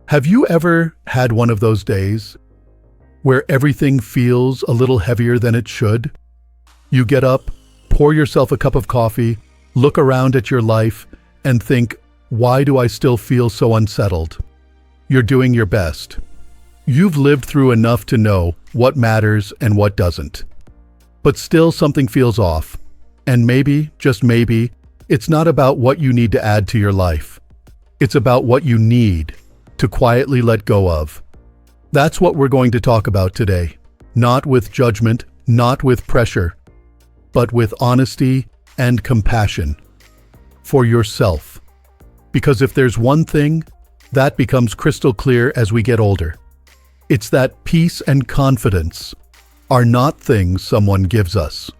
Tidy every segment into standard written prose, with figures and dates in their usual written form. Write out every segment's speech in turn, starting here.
Have you ever had one of those days where everything feels a little heavier than it should? You get up, pour yourself a cup of coffee, look around at your life, and think, why do I still feel so unsettled? You're doing your best. You've lived through enough to know what matters and what doesn't. But still something feels off. And maybe, just maybe, it's not about what you need to add to your life. It's about what you need to quietly let go of. That's what we're going to talk about today. Not with judgment, not with pressure, but with honesty and compassion for yourself. Because if there's one thing, that becomes crystal clear as we get older. It's that peace and confidence are not things someone gives us.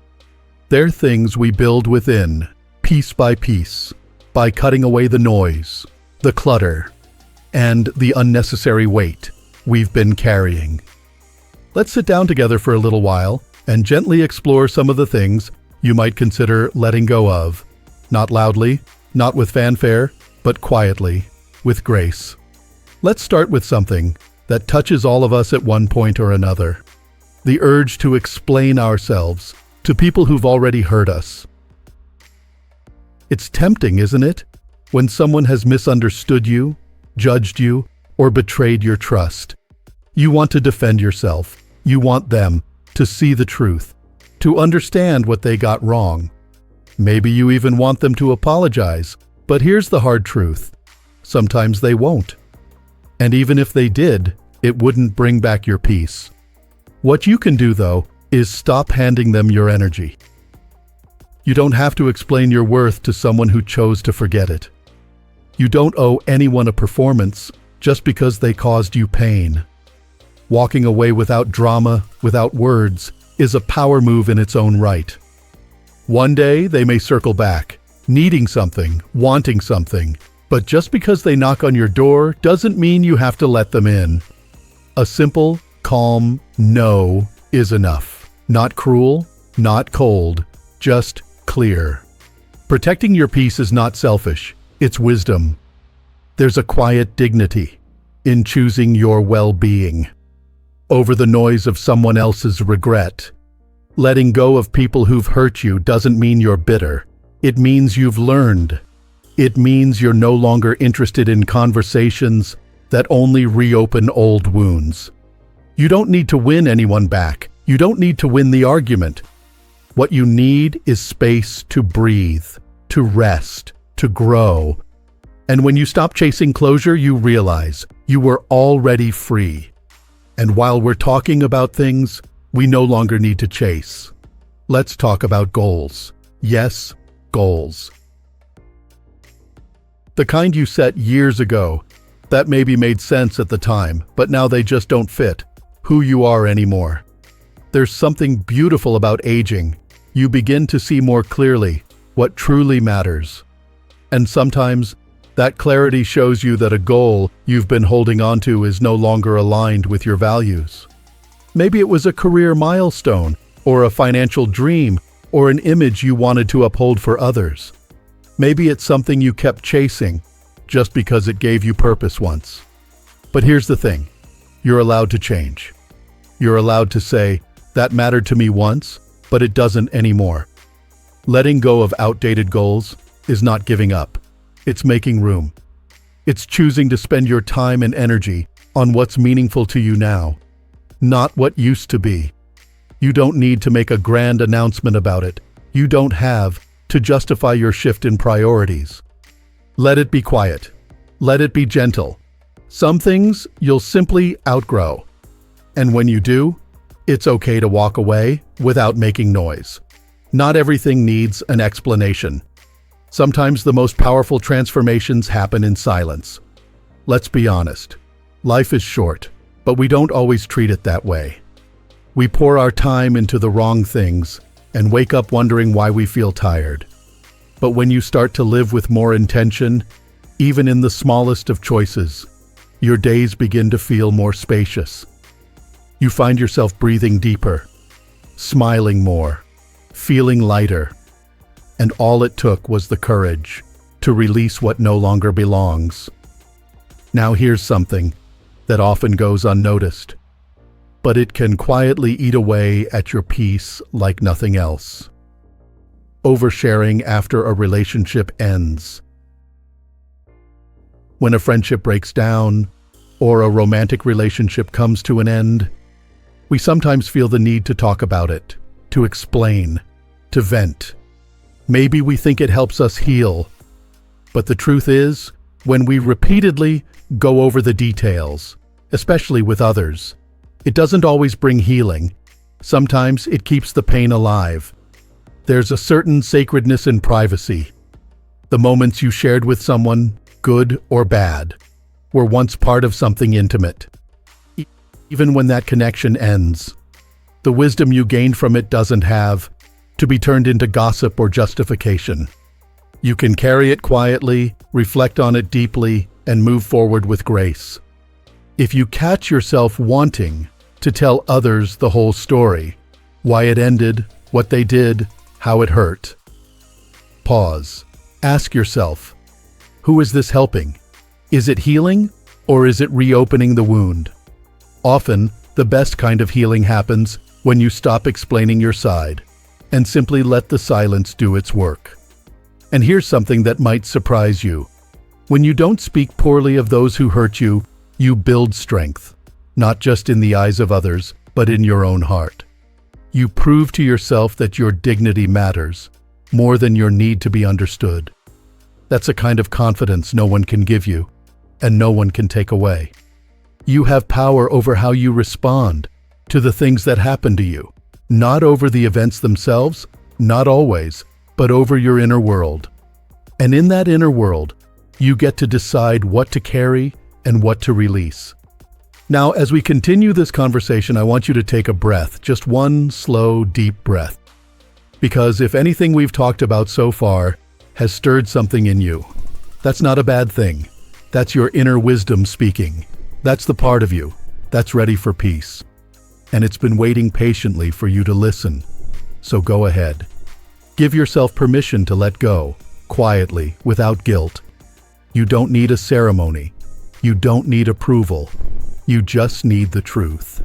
They're things we build within, piece by piece, by cutting away the noise, the clutter, and the unnecessary weight we've been carrying. Let's sit down together for a little while and gently explore some of the things you might consider letting go of. Not loudly, not with fanfare, but quietly, with grace. Let's start with something that touches all of us at one point or another. The urge to explain ourselves to people who've already hurt us. It's tempting, isn't it, when someone has misunderstood you, judged you, or betrayed your trust. You want to defend yourself. You want them to see the truth, to understand what they got wrong. Maybe you even want them to apologize, but here's the hard truth. Sometimes they won't. And even if they did, it wouldn't bring back your peace. What you can do, though, is stop handing them your energy. You don't have to explain your worth to someone who chose to forget it. You don't owe anyone a performance just because they caused you pain. Walking away without drama, without words, is a power move in its own right. One day they may circle back, needing something, wanting something, but just because they knock on your door doesn't mean you have to let them in. A simple, calm no is enough. Not cruel, not cold, just clear. Protecting your peace is not selfish. It's wisdom. There's a quiet dignity in choosing your well-being over the noise of someone else's regret. Letting go of people who've hurt you doesn't mean you're bitter. It means you've learned. It means you're no longer interested in conversations that only reopen old wounds. You don't need to win anyone back. You don't need to win the argument. What you need is space to breathe, to rest, to grow. And when you stop chasing closure, you realize you were already free. And while we're talking about things we no longer need to chase, let's talk about goals. Yes, goals. The kind you set years ago that maybe made sense at the time, but now they just don't fit who you are anymore. There's something beautiful about aging. You begin to see more clearly what truly matters. And sometimes, that clarity shows you that a goal you've been holding onto is no longer aligned with your values. Maybe it was a career milestone, or a financial dream, or an image you wanted to uphold for others. Maybe it's something you kept chasing, just because it gave you purpose once. But here's the thing. You're allowed to change. You're allowed to say, that mattered to me once, but it doesn't anymore. Letting go of outdated goals is not giving up. It's making room. It's choosing to spend your time and energy on what's meaningful to you now, not what used to be. You don't need to make a grand announcement about it. You don't have to justify your shift in priorities. Let it be quiet. Let it be gentle. Some things you'll simply outgrow. And when you do, it's okay to walk away without making noise. Not everything needs an explanation. Sometimes the most powerful transformations happen in silence. Let's be honest. Life is short, but we don't always treat it that way. We pour our time into the wrong things and wake up wondering why we feel tired. But when you start to live with more intention, even in the smallest of choices, your days begin to feel more spacious. You find yourself breathing deeper, smiling more, feeling lighter. And all it took was the courage to release what no longer belongs. Now here's something that often goes unnoticed, but it can quietly eat away at your peace like nothing else. Oversharing after a relationship ends. When a friendship breaks down or a romantic relationship comes to an end, we sometimes feel the need to talk about it, to explain, to vent. Maybe we think it helps us heal, but the truth is, when we repeatedly go over the details, especially with others, it doesn't always bring healing. Sometimes it keeps the pain alive. There's a certain sacredness in privacy. The moments you shared with someone, good or bad, were once part of something intimate. Even when that connection ends, the wisdom you gained from it doesn't have to be turned into gossip or justification. You can carry it quietly, reflect on it deeply, and move forward with grace. If you catch yourself wanting to tell others the whole story, why it ended, what they did, how it hurt, pause. Ask yourself, who is this helping? Is it healing, or is it reopening the wound? Often, the best kind of healing happens when you stop explaining your side and simply let the silence do its work. And here's something that might surprise you. When you don't speak poorly of those who hurt you, you build strength, not just in the eyes of others, but in your own heart. You prove to yourself that your dignity matters more than your need to be understood. That's a kind of confidence no one can give you, and no one can take away. You have power over how you respond to the things that happen to you, not over the events themselves, not always, but over your inner world. And in that inner world, you get to decide what to carry and what to release. Now, as we continue this conversation, I want you to take a breath, just one slow, deep breath. Because if anything we've talked about so far has stirred something in you, that's not a bad thing. That's your inner wisdom speaking. That's the part of you that's ready for peace. And it's been waiting patiently for you to listen. So go ahead. Give yourself permission to let go, quietly, without guilt. You don't need a ceremony. You don't need approval. You just need the truth.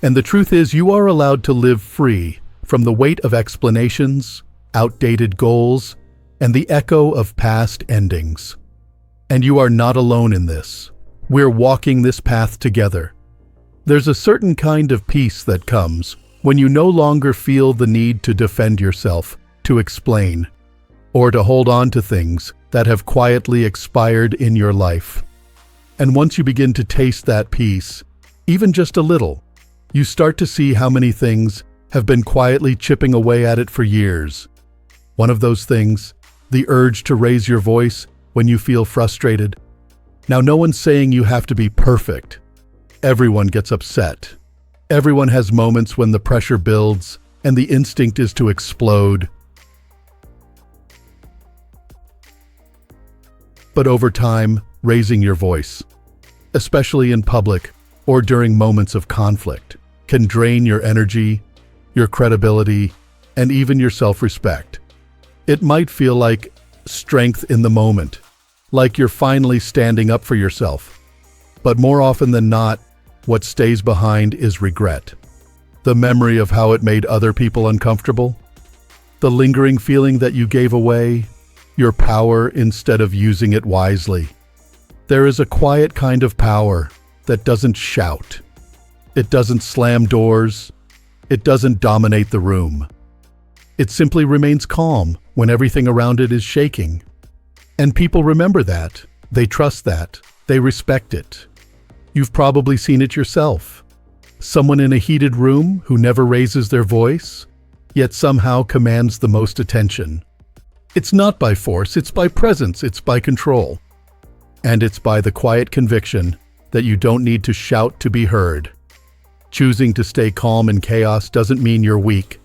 And the truth is, you are allowed to live free from the weight of explanations, outdated goals, and the echo of past endings. And you are not alone in this. We're walking this path together. There's a certain kind of peace that comes when you no longer feel the need to defend yourself, to explain, or to hold on to things that have quietly expired in your life. And once you begin to taste that peace, even just a little, you start to see how many things have been quietly chipping away at it for years. One of those things, the urge to raise your voice when you feel frustrated. Now, no one's saying you have to be perfect. Everyone gets upset. Everyone has moments when the pressure builds and the instinct is to explode. But over time, raising your voice, especially in public or during moments of conflict, can drain your energy, your credibility, and even your self-respect. It might feel like strength in the moment, like you're finally standing up for yourself. But more often than not, what stays behind is regret. The memory of how it made other people uncomfortable, the lingering feeling that you gave away your power instead of using it wisely. There is a quiet kind of power that doesn't shout. It doesn't slam doors. It doesn't dominate the room. It simply remains calm when everything around it is shaking. And people remember that. They trust that. They respect it. You've probably seen it yourself. Someone in a heated room who never raises their voice, yet somehow commands the most attention. It's not by force, it's by presence, it's by control. And it's by the quiet conviction that you don't need to shout to be heard. Choosing to stay calm in chaos doesn't mean you're weak.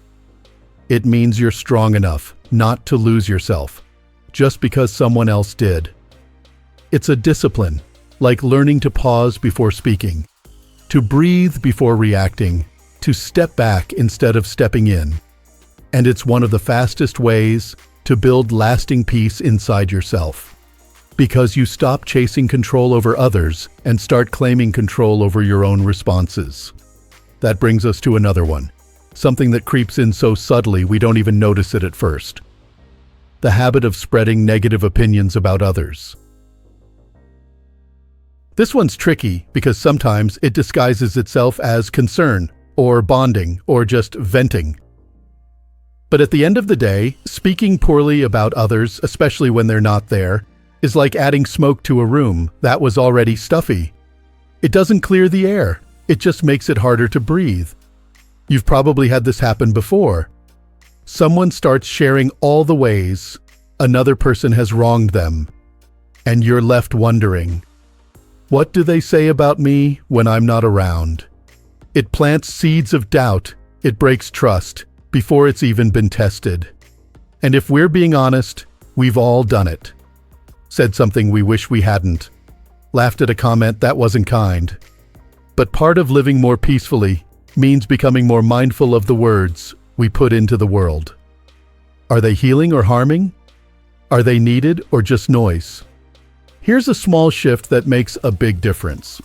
It means you're strong enough not to lose yourself, just because someone else did. It's a discipline, like learning to pause before speaking, to breathe before reacting, to step back instead of stepping in. And it's one of the fastest ways to build lasting peace inside yourself. Because you stop chasing control over others and start claiming control over your own responses. That brings us to another one, something that creeps in so subtly we don't even notice it at first. The habit of spreading negative opinions about others. This one's tricky because sometimes it disguises itself as concern, or bonding, or just venting. But at the end of the day, speaking poorly about others, especially when they're not there, is like adding smoke to a room that was already stuffy. It doesn't clear the air, it just makes it harder to breathe. You've probably had this happen before. Someone starts sharing all the ways another person has wronged them, and you're left wondering, what do they say about me when I'm not around? It plants seeds of doubt, it breaks trust, before it's even been tested. And if we're being honest, we've all done it. Said something we wish we hadn't. Laughed at a comment that wasn't kind. But part of living more peacefully means becoming more mindful of the words we put into the world. Are they healing or harming? Are they needed or just noise? Here's a small shift that makes a big difference.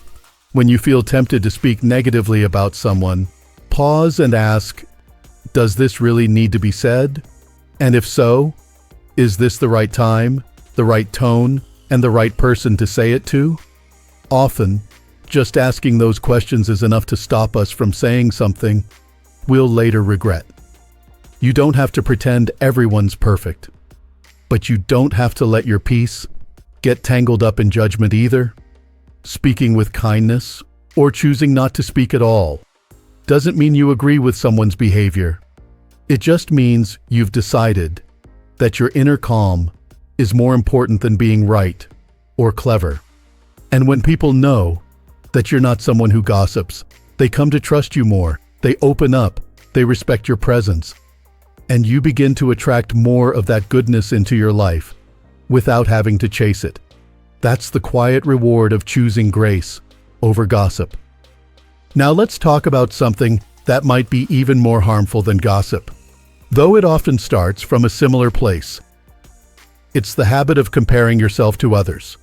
When you feel tempted to speak negatively about someone, pause and ask, does this really need to be said? And if so, is this the right time, the right tone, and the right person to say it to? Often, just asking those questions is enough to stop us from saying something we'll later regret. You don't have to pretend everyone's perfect, but you don't have to let your peace get tangled up in judgment either. Speaking with kindness, or choosing not to speak at all, doesn't mean you agree with someone's behavior. It just means you've decided that your inner calm is more important than being right or clever. And when people know that you're not someone who gossips, they come to trust you more, they open up, they respect your presence, and you begin to attract more of that goodness into your life without having to chase it. That's the quiet reward of choosing grace over gossip. Now let's talk about something that might be even more harmful than gossip, though it often starts from a similar place. It's the habit of comparing yourself to others.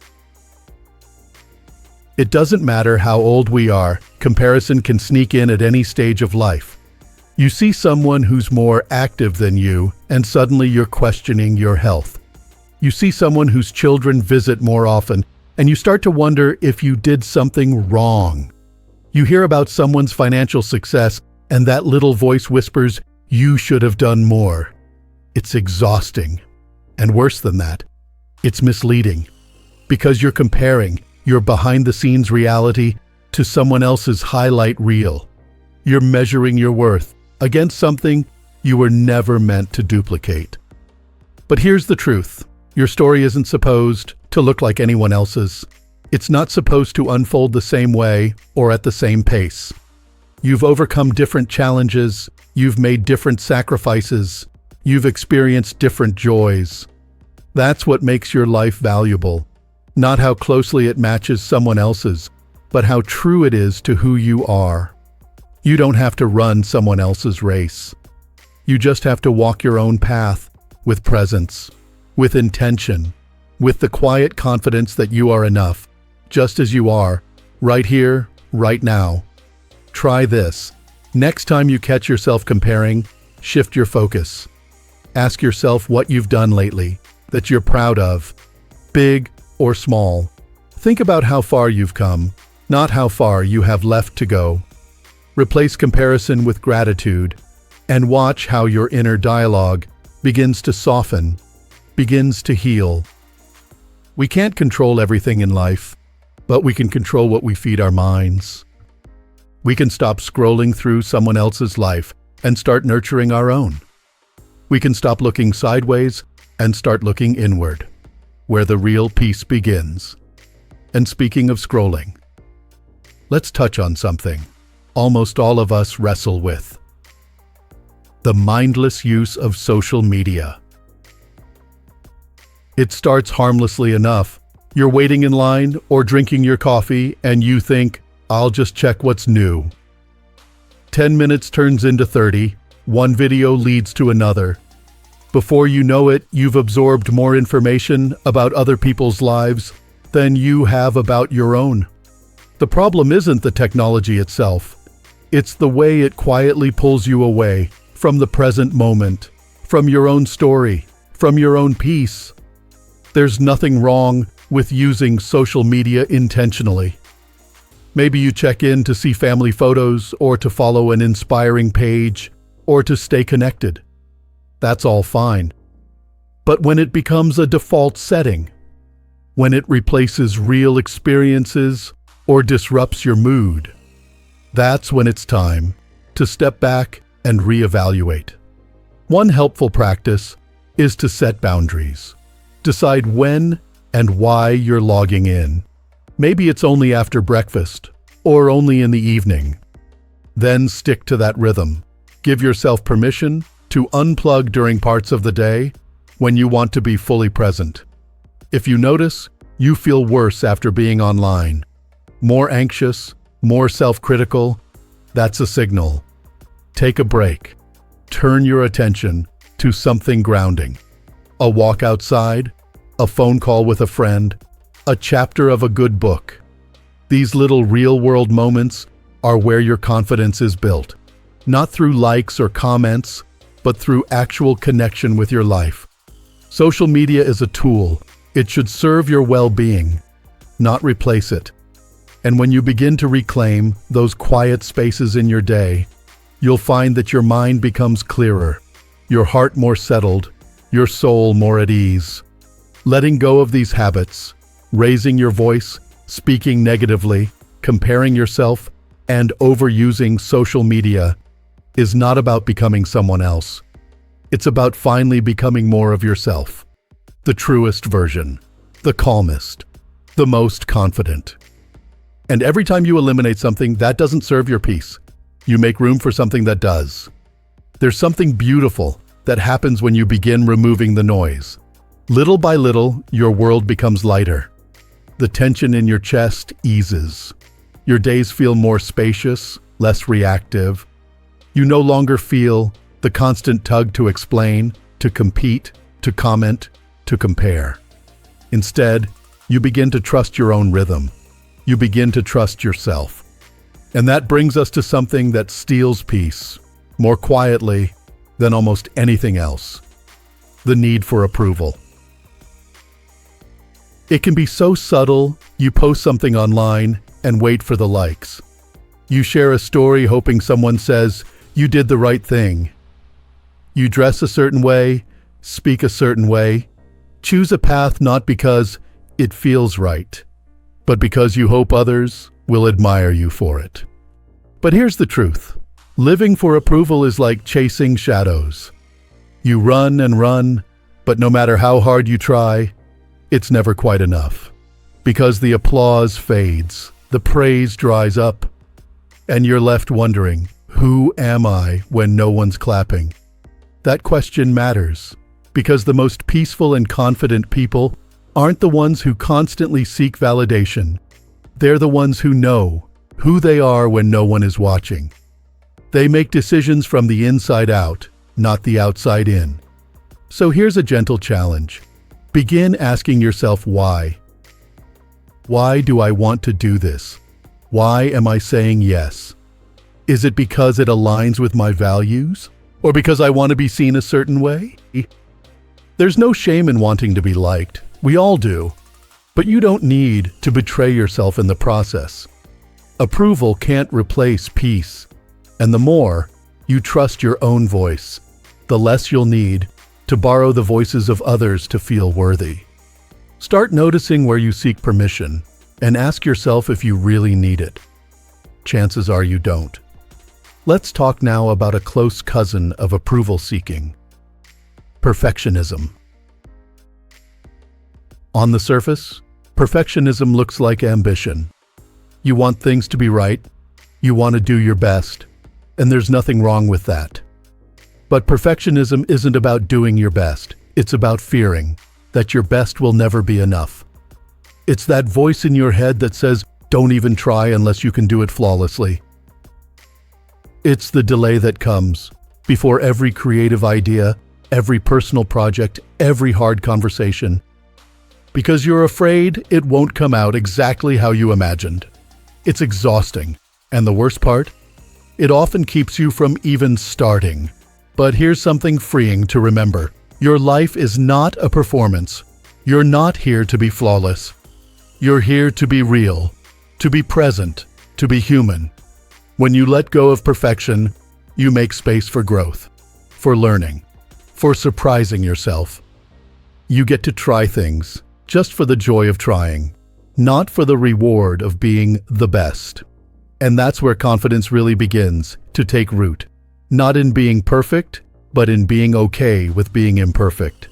It doesn't matter how old we are, comparison can sneak in at any stage of life. You see someone who's more active than you, and suddenly you're questioning your health. You see someone whose children visit more often, and you start to wonder if you did something wrong. You hear about someone's financial success, and that little voice whispers, you should have done more. It's exhausting. And worse than that, it's misleading. Because you're comparing your behind-the-scenes reality to someone else's highlight reel. You're measuring your worth against something you were never meant to duplicate. But here's the truth. Your story isn't supposed to look like anyone else's. It's not supposed to unfold the same way or at the same pace. You've overcome different challenges, you've made different sacrifices, you've experienced different joys. That's what makes your life valuable. Not how closely it matches someone else's, but how true it is to who you are. You don't have to run someone else's race. You just have to walk your own path with presence, with intention, with the quiet confidence that you are enough, just as you are, right here, right now. Try this. Next time you catch yourself comparing, shift your focus. Ask yourself what you've done lately that you're proud of, big or small. Think about how far you've come, not how far you have left to go. Replace comparison with gratitude, and watch how your inner dialogue begins to soften, begins to heal. We can't control everything in life, but we can control what we feed our minds. We can stop scrolling through someone else's life and start nurturing our own. We can stop looking sideways and start looking inward, where the real peace begins. And speaking of scrolling, let's touch on something almost all of us wrestle with: the mindless use of social media. It starts harmlessly enough. You're waiting in line or drinking your coffee and you think, I'll just check what's new. 10 minutes turns into 30, one video leads to another, Before you know it, you've absorbed more information about other people's lives than you have about your own. The problem isn't the technology itself. It's the way it quietly pulls you away from the present moment, from your own story, from your own peace. There's nothing wrong with using social media intentionally. Maybe you check in to see family photos or to follow an inspiring page or to stay connected. That's all fine. But when it becomes a default setting, when it replaces real experiences or disrupts your mood, that's when it's time to step back and reevaluate. One helpful practice is to set boundaries. Decide when and why you're logging in. Maybe it's only after breakfast or only in the evening. Then stick to that rhythm. Give yourself permission to unplug during parts of the day when you want to be fully present. If you notice you feel worse after being online, more anxious, more self-critical, that's a signal. Take a break. Turn your attention to something grounding. A walk outside, a phone call with a friend, a chapter of a good book. These little real-world moments are where your confidence is built, not through likes or comments, but through actual connection with your life. Social media is a tool. It should serve your well-being, not replace it. And when you begin to reclaim those quiet spaces in your day, you'll find that your mind becomes clearer, your heart more settled, your soul more at ease. Letting go of these habits, raising your voice, speaking negatively, comparing yourself, and overusing social media is not about becoming someone else. It's about finally becoming more of yourself. The truest version, the calmest, the most confident. And every time you eliminate something that doesn't serve your peace, you make room for something that does. There's something beautiful that happens when you begin removing the noise. Little by little, your world becomes lighter. The tension in your chest eases. Your days feel more spacious, less reactive. You no longer feel the constant tug to explain, to compete, to comment, to compare. Instead, you begin to trust your own rhythm. You begin to trust yourself. And that brings us to something that steals peace, more quietly than almost anything else: the need for approval. It can be so subtle. You post something online and wait for the likes. You share a story hoping someone says you did the right thing. You dress a certain way, speak a certain way, choose a path not because it feels right, but because you hope others will admire you for it. But here's the truth. Living for approval is like chasing shadows. You run and run, but no matter how hard you try, it's never quite enough. Because the applause fades, the praise dries up, and you're left wondering, who am I when no one's clapping? That question matters, because the most peaceful and confident people aren't the ones who constantly seek validation. They're the ones who know who they are when no one is watching. They make decisions from the inside out, not the outside in. So here's a gentle challenge. Begin asking yourself why. Why do I want to do this? Why am I saying yes? Is it because it aligns with my values? Or because I want to be seen a certain way? There's no shame in wanting to be liked. We all do. But you don't need to betray yourself in the process. Approval can't replace peace. And the more you trust your own voice, the less you'll need to borrow the voices of others to feel worthy. Start noticing where you seek permission and ask yourself if you really need it. Chances are you don't. Let's talk now about a close cousin of approval seeking: perfectionism. On the surface, perfectionism looks like ambition. You want things to be right, you want to do your best, and there's nothing wrong with that. But perfectionism isn't about doing your best. It's about fearing that your best will never be enough. It's that voice in your head that says, don't even try unless you can do it flawlessly. It's the delay that comes before every creative idea every personal project, every hard conversation. Because you're afraid it won't come out exactly how you imagined. It's exhausting. And the worst part? It often keeps you from even starting. But here's something freeing to remember. Your life is not a performance. You're not here to be flawless. You're here to be real, to be present, to be human. When you let go of perfection, you make space for growth, for learning, for surprising yourself. You get to try things just for the joy of trying, not for the reward of being the best. And that's where confidence really begins to take root. Not in being perfect, but in being okay with being imperfect.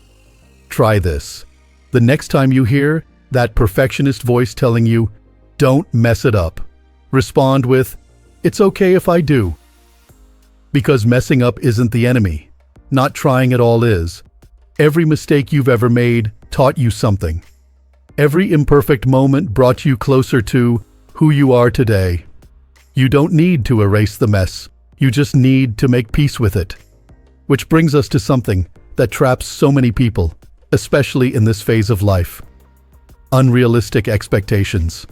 Try this. The next time you hear that perfectionist voice telling you, "Don't mess it up," respond with, "It's okay if I do." Because messing up isn't the enemy. Not trying at all is. Every mistake you've ever made taught you something. Every imperfect moment brought you closer to who you are today. You don't need to erase the mess. You just need to make peace with it. Which brings us to something that traps so many people, especially in this phase of life. Unrealistic expectations.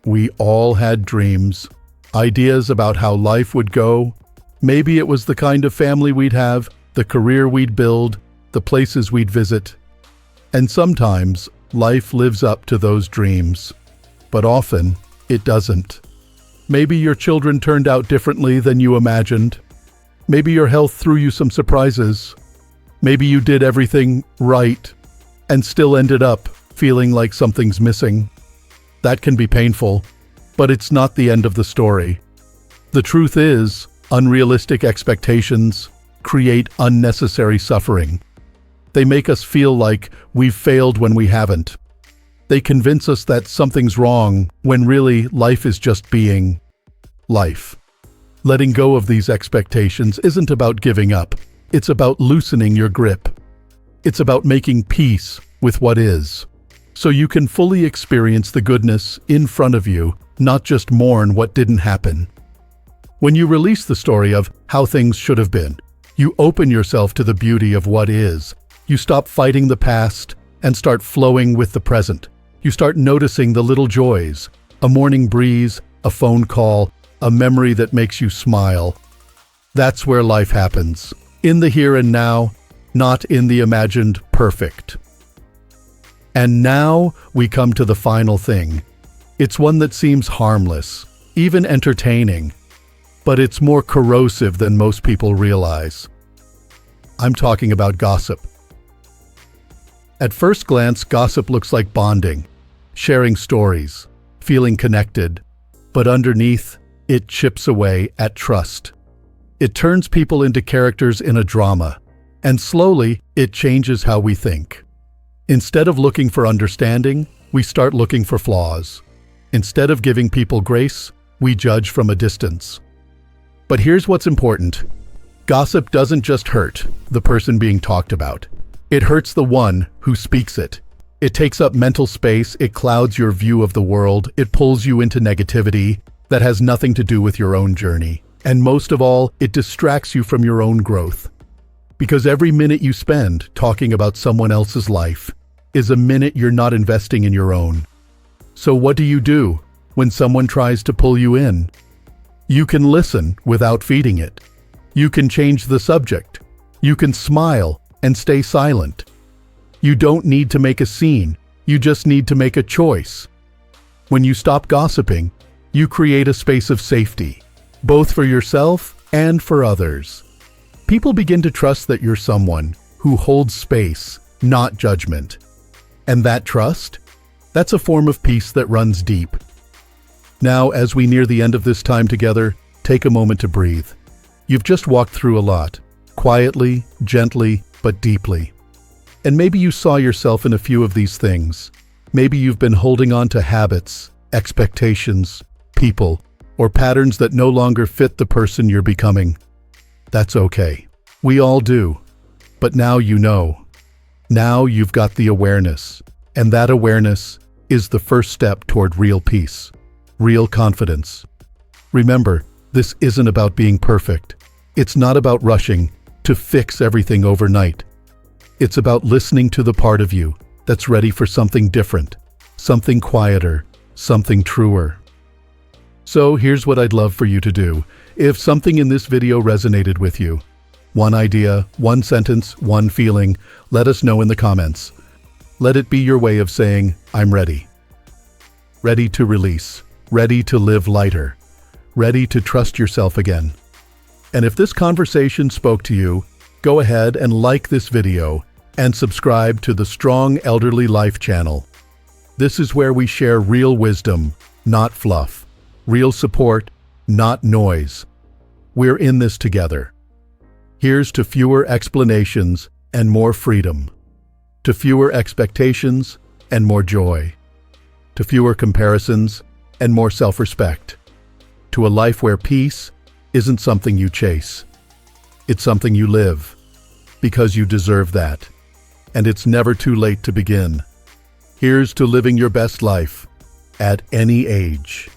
We all had dreams, ideas about how life would go. Maybe it was the kind of family we'd have, the career we'd build, the places we'd visit. And sometimes life lives up to those dreams, but often it doesn't. Maybe your children turned out differently than you imagined. Maybe your health threw you some surprises. Maybe you did everything right and still ended up feeling like something's missing. That can be painful, but it's not the end of the story. The truth is, unrealistic expectations create unnecessary suffering. They make us feel like we've failed when we haven't. They convince us that something's wrong when really life is just being life. Letting go of these expectations isn't about giving up. It's about loosening your grip. It's about making peace with what is, so you can fully experience the goodness in front of you, not just mourn what didn't happen. When you release the story of how things should have been, you open yourself to the beauty of what is. You stop fighting the past and start flowing with the present. You start noticing the little joys, a morning breeze, a phone call, a memory that makes you smile. That's where life happens, in the here and now, not in the imagined perfect. And now we come to the final thing. It's one that seems harmless, even entertaining, but it's more corrosive than most people realize. I'm talking about gossip. At first glance, gossip looks like bonding, sharing stories, feeling connected, but underneath, it chips away at trust. It turns people into characters in a drama, and slowly, it changes how we think. Instead of looking for understanding, we start looking for flaws. Instead of giving people grace, we judge from a distance. But here's what's important. Gossip doesn't just hurt the person being talked about. It hurts the one who speaks it. It takes up mental space, it clouds your view of the world, it pulls you into negativity that has nothing to do with your own journey. And most of all, it distracts you from your own growth. Because every minute you spend talking about someone else's life is a minute you're not investing in your own. So what do you do when someone tries to pull you in? You can listen without feeding it. You can change the subject. You can smile and stay silent. You don't need to make a scene. You just need to make a choice. When you stop gossiping, you create a space of safety, both for yourself and for others. People begin to trust that you're someone who holds space, not judgment. And that trust? That's a form of peace that runs deep. Now, as we near the end of this time together, take a moment to breathe. You've just walked through a lot, quietly, gently, but deeply. And maybe you saw yourself in a few of these things. Maybe you've been holding on to habits, expectations, people, or patterns that no longer fit the person you're becoming. That's okay. We all do. But now you know. Now you've got the awareness. And that awareness is the first step toward real peace, real confidence. Remember, this isn't about being perfect. It's not about rushing. to fix everything overnight. It's about listening to the part of you that's ready for something different, something quieter, something truer. So here's what I'd love for you to do. If something in this video resonated with you, one idea, one sentence, one feeling, let us know in the comments. Let it be your way of saying, I'm ready. Ready to release, ready to live lighter, ready to trust yourself again. And if this conversation spoke to you, go ahead and like this video and subscribe to the Strong Elderly Life channel. This is where we share real wisdom, not fluff, real support, not noise. We're in this together. Here's to fewer explanations and more freedom, to fewer expectations and more joy, to fewer comparisons and more self-respect, to a life where peace isn't something you chase. It's something you live, because you deserve that. And it's never too late to begin. Here's to living your best life, at any age.